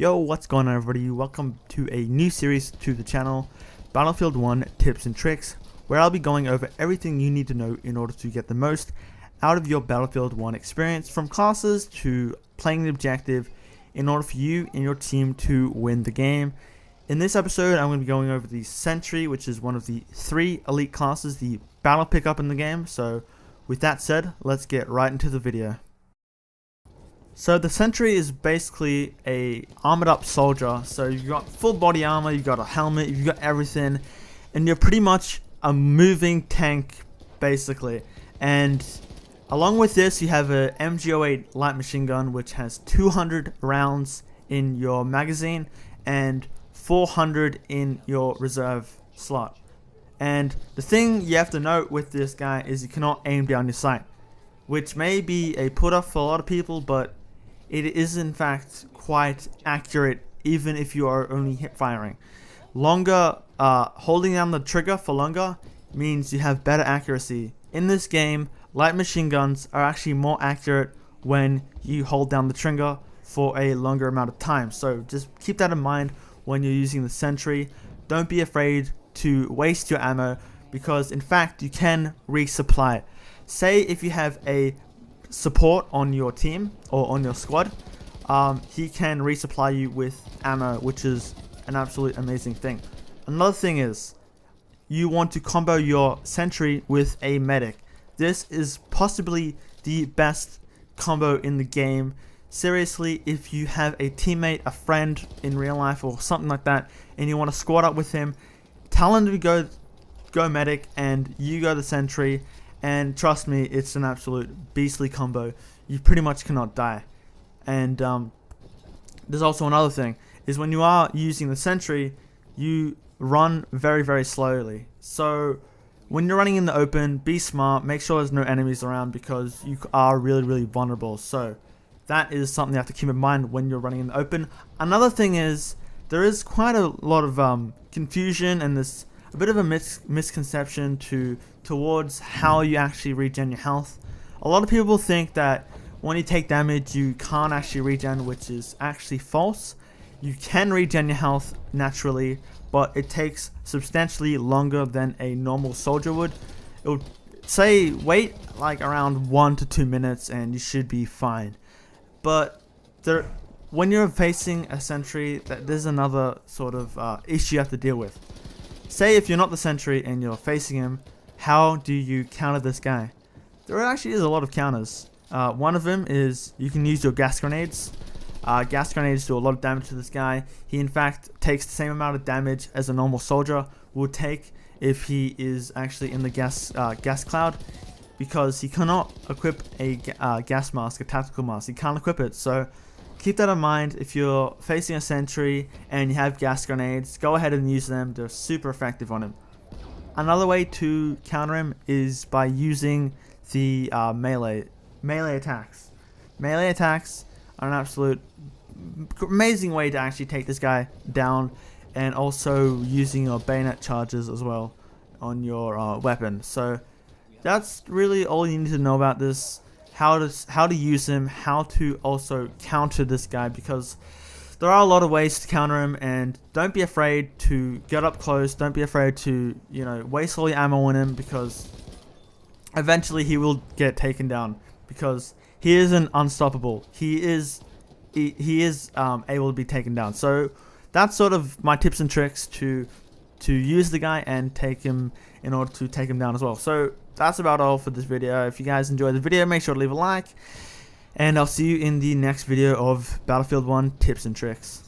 Yo, what's going on everybody? Welcome to a new series to the channel, Battlefield 1 Tips and Tricks, where I'll be going over everything you need to know in order to get the most out of your Battlefield 1 experience, from classes to playing the objective, in order for you and your team to win the game. In this episode, I'm going to be going over the Sentry, which is one of the 3 elite classes, the battle pickup in the game. So with that said, let's get right into the video. So the Sentry is basically a armored up soldier. So you've got full body armor, you've got a helmet, you've got everything, and you're pretty much a moving tank basically. And along with this, you have a MG08 light machine gun, which has 200 rounds in your magazine and 400 in your reserve slot. And the thing you have to note with this guy is you cannot aim down your sight, which may be a put off for a lot of people, but it is in fact quite accurate even if you are only hip firing. Holding down the trigger for longer means you have better accuracy. In this game, light machine guns are actually more accurate when you hold down the trigger for a longer amount of time. So just keep that in mind when you're using the Sentry. Don't be afraid to waste your ammo, because in fact you can resupply it. Say if you have a support on your team or on your squad, he can resupply you with ammo, which is an absolute amazing thing. Another thing is you want to combo your Sentry with a medic. This is possibly the best combo in the game. Seriously, if you have a teammate, a friend in real life or something like that, and you want to squad up with him, tell him to go medic and you go the Sentry. And trust me, it's an absolute beastly combo. You pretty much cannot die. And there's also another thing, is when you are using the Sentry, you run very, very slowly. So when you're running in the open, be smart, make sure there's no enemies around, because you are really, really vulnerable. So that is something you have to keep in mind when you're running in the open. Another thing is, there is quite a lot of confusion and this a bit of a misconception towards how you actually regen your health. A lot of people think that when you take damage you can't actually regen, which is actually false. You can regen your health naturally, but it takes substantially longer than a normal soldier would. It would say wait like around 1 to 2 minutes and you should be fine. But when you're facing a Sentry, there's another sort of issue you have to deal with. Say if you're not the Sentry and you're facing him, how do you counter this guy? There actually is a lot of counters. One of them is you can use your gas grenades. Gas grenades do a lot of damage to this guy. He in fact takes the same amount of damage as a normal soldier would take if he is actually in the gas cloud, because he cannot equip a gas mask, a tactical mask. He can't equip it. So keep that in mind. If you're facing a Sentry and you have gas grenades, go ahead and use them. They're super effective on him. Another way to counter him is by using the melee attacks. Melee attacks are an absolute amazing way to actually take this guy down, and also using your bayonet charges as well on your weapon. So that's really all you need to know about this. How to use him, how to also counter this guy, because there are a lot of ways to counter him, and don't be afraid to get up close. Don't be afraid to, waste all your ammo on him, because eventually he will get taken down, because he isn't unstoppable. He is able to be taken down. So that's sort of my tips and tricks to use the guy and take him in order to take him down as well. So that's about all for this video. If you guys enjoyed the video, make sure to leave a like, and I'll see you in the next video of Battlefield 1 Tips and Tricks.